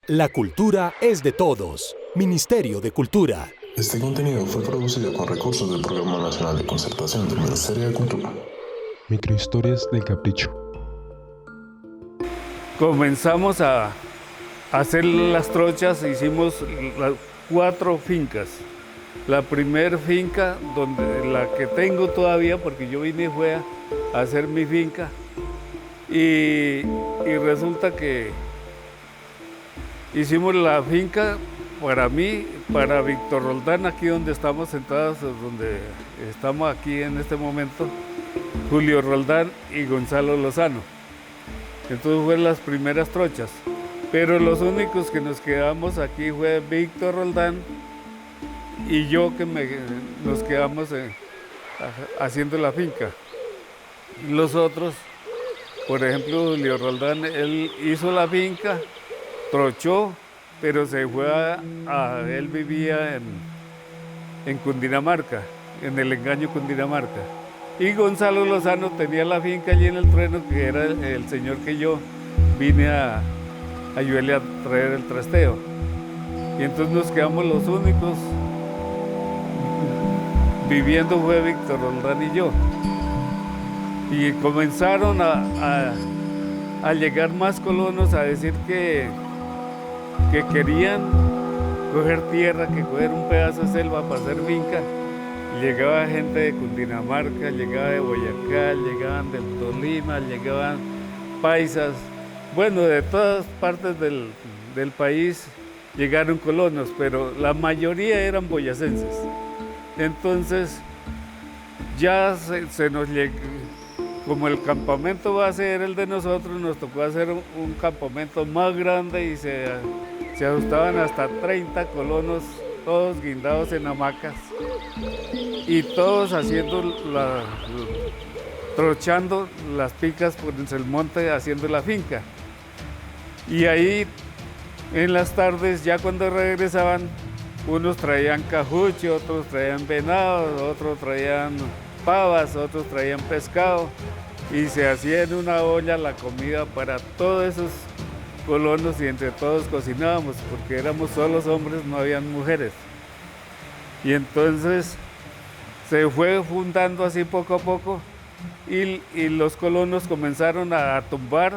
La cultura es de todos. Ministerio de Cultura. Este contenido fue producido con recursos del Programa Nacional de Concertación del Ministerio de Cultura. Microhistorias del Capricho. Comenzamos a hacer las trochas, hicimos 4 fincas. La primer finca, donde la que tengo todavía, porque yo vine fue a hacer mi finca, y resulta que hicimos la finca para mí, para Víctor Roldán, aquí donde estamos sentados, donde estamos aquí en este momento, Julio Roldán y Gonzalo Lozano. Entonces fueron las primeras trochas, pero los únicos que nos quedamos aquí fue Víctor Roldán y yo, que nos quedamos haciendo la finca. Los otros, por ejemplo, Julio Roldán, él hizo la finca, trochó, pero se fue él vivía en Cundinamarca, en el Engaño, Cundinamarca. Y Gonzalo Lozano tenía la finca allí en el Trueno, que era el señor que yo vine a ayudarle a traer el trasteo. Y entonces nos quedamos los únicos viviendo, fue Víctor Roldán y yo. Y comenzaron a llegar más colonos a decir que querían coger tierra, que coger un pedazo de selva para hacer finca. Llegaba gente de Cundinamarca, llegaba de Boyacá, llegaban del Tolima, llegaban paisas. Bueno, de todas partes del país llegaron colonos, pero la mayoría eran boyacenses. Entonces, ya se nos llegó, como el campamento va a ser el de nosotros, nos tocó hacer un campamento más grande y se ajustaban hasta 30 colonos, todos guindados en hamacas y todos haciendo trochando las picas por el monte, haciendo la finca. Y ahí en las tardes, ya cuando regresaban, unos traían cajuche, otros traían venado, otros traían pavas, otros traían pescado, y se hacía en una olla la comida para todos esos colonos y entre todos cocinábamos, porque éramos solos hombres, no habían mujeres. Y entonces se fue fundando así poco a poco y los colonos comenzaron a tumbar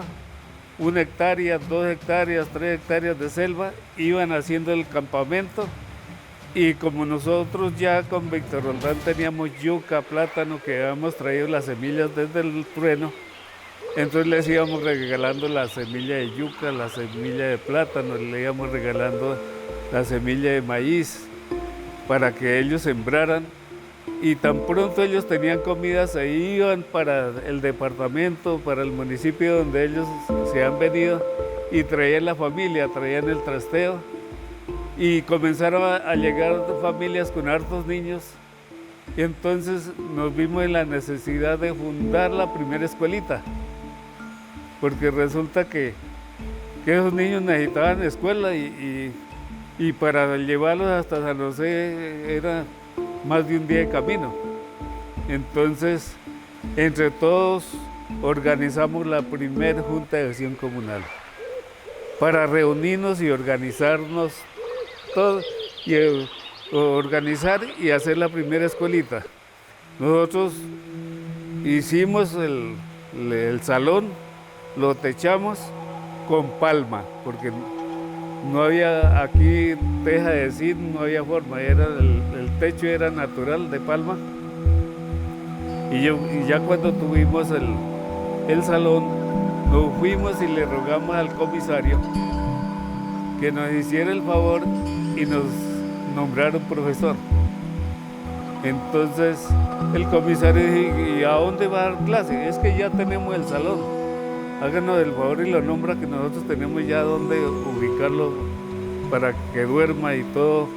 1 hectárea, 2 hectáreas, 3 hectáreas de selva, iban haciendo el campamento. Y como nosotros ya con Víctor Roldán teníamos yuca, plátano, que habíamos traído las semillas desde el Trueno, entonces les íbamos regalando la semilla de yuca, la semilla de plátano, le íbamos regalando la semilla de maíz para que ellos sembraran. Y tan pronto ellos tenían comida, se iban para el departamento, para el municipio donde ellos se han venido, y traían la familia, traían el trasteo. Y comenzaron a llegar familias con hartos niños, y entonces nos vimos en la necesidad de fundar la primera escuelita, porque resulta que esos niños necesitaban escuela y para llevarlos hasta San José era más de un día de camino. Entonces, entre todos organizamos la primera Junta de Acción Comunal para reunirnos y organizarnos todo, y organizar y hacer la primera escuelita. Nosotros hicimos el salón, lo techamos con palma, porque no había aquí teja de zinc, no había forma, el techo era natural de palma. Y ya cuando tuvimos el salón, nos fuimos y le rogamos al comisario que nos hiciera el favor y nos nombraron profesor. Entonces el comisario dijo: ¿y a dónde va a dar clase? Es que ya tenemos el salón, háganos el favor y lo nombra, que nosotros tenemos ya dónde ubicarlo para que duerma y todo.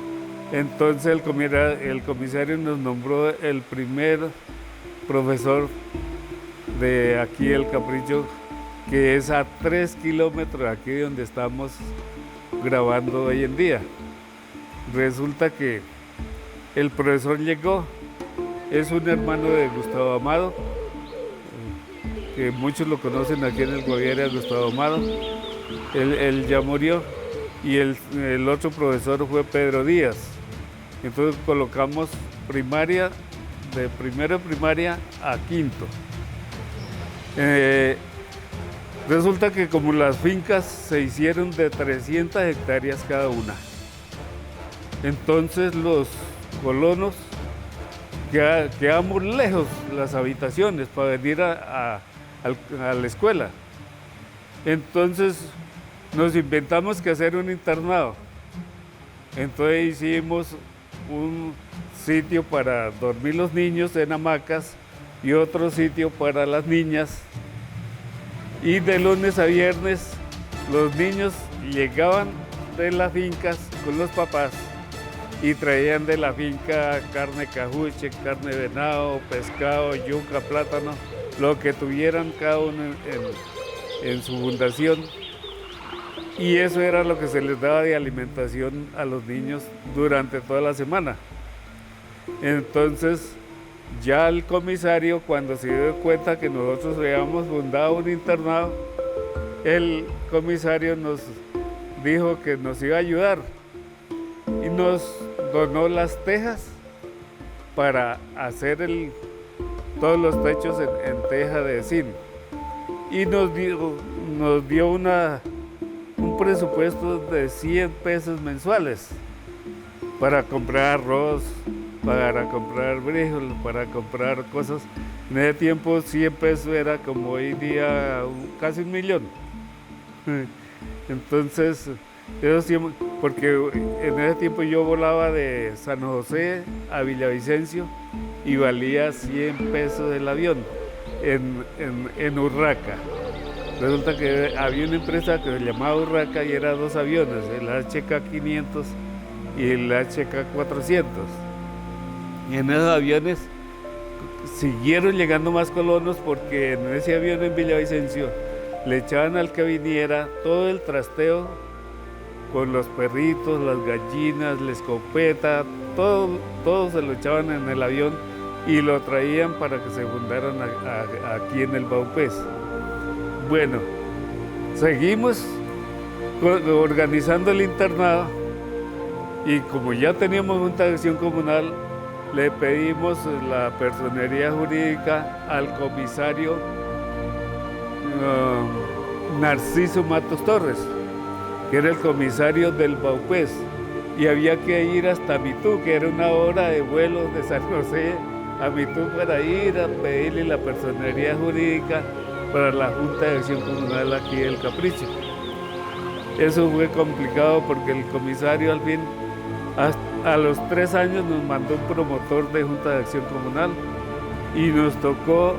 Entonces el comisario nos nombró el primer profesor de aquí el Capricho, que es a 3 kilómetros de aquí donde estamos grabando hoy en día. Resulta que el profesor llegó, es un hermano de Gustavo Amado, que muchos lo conocen aquí en el Guaviare, Gustavo Amado. Él ya murió, y el otro profesor fue Pedro Díaz. Entonces colocamos primaria, de primero de primaria a quinto. Resulta que como las fincas se hicieron de 300 hectáreas cada una, entonces los colonos quedamos lejos las habitaciones para venir a la escuela. Entonces nos inventamos que hacer un internado. Entonces hicimos un sitio para dormir los niños en hamacas y otro sitio para las niñas. Y de lunes a viernes los niños llegaban de las fincas con los papás y traían de la finca carne cajuche, carne de venado, pescado, yuca, plátano, lo que tuvieran cada uno en su fundación. Y eso era lo que se les daba de alimentación a los niños durante toda la semana. Entonces, ya el comisario, cuando se dio cuenta que nosotros habíamos fundado un internado, el comisario nos dijo que nos iba a ayudar y nos donó las tejas para hacer todos los techos en teja de zinc. Y nos dio un presupuesto de 100 pesos mensuales para comprar arroz, para comprar frijol, para comprar cosas. En ese tiempo 100 pesos era como hoy día casi 1.000.000. Entonces, eso siempre, porque en ese tiempo yo volaba de San José a Villavicencio y valía 100 pesos el avión en Urraca. Resulta que había una empresa que se llamaba Urraca y eran 2 aviones, el HK-500 y el HK-400. Y en esos aviones siguieron llegando más colonos porque en ese avión en Villavicencio le echaban al que viniera todo el trasteo con los perritos, las gallinas, la escopeta, todo se lo echaban en el avión y lo traían para que se fundaran aquí en el Baupés. Bueno, seguimos organizando el internado y como ya teníamos junta de acción comunal, le pedimos la personería jurídica al comisario Narciso Matos Torres, que era el comisario del Baupés, y había que ir hasta Mitú, que era 1 hora de vuelo de San José a Mitú para ir a pedirle la personería jurídica para la Junta de Acción Comunal aquí del Capricho. Eso fue complicado porque el comisario al fin, a los 3 años nos mandó un promotor de Junta de Acción Comunal y nos tocó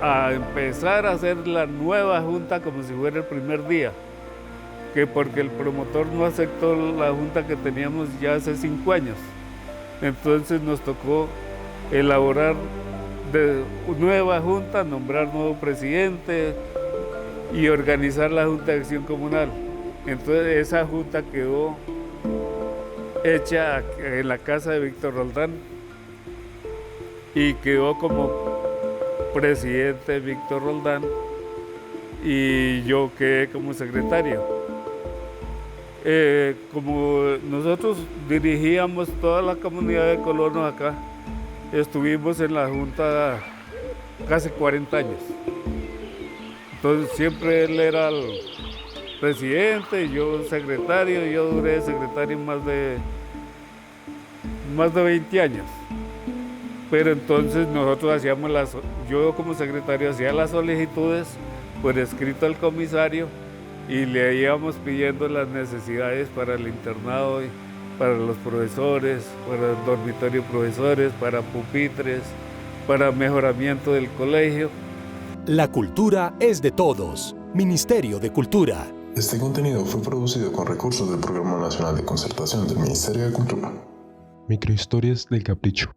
a empezar a hacer la nueva junta como si fuera el primer día, que porque el promotor no aceptó la junta que teníamos ya hace 5 años. Entonces nos tocó elaborar de nueva junta, nombrar nuevo presidente y organizar la Junta de Acción Comunal. Entonces esa junta quedó hecha en la casa de Víctor Roldán y quedó como presidente Víctor Roldán y yo quedé como secretario. Como nosotros dirigíamos toda la comunidad de colonos acá, estuvimos en la junta casi 40 años. Entonces siempre él era el presidente y yo secretario, y yo duré secretario más de 20 años. Pero entonces nosotros yo como secretario hacía las solicitudes por escrito al comisario y le íbamos pidiendo las necesidades para el internado, para los profesores, para el dormitorio de profesores, para pupitres, para mejoramiento del colegio. La cultura es de todos. Ministerio de Cultura. Este contenido fue producido con recursos del Programa Nacional de Concertación del Ministerio de Cultura. Microhistorias del Capricho.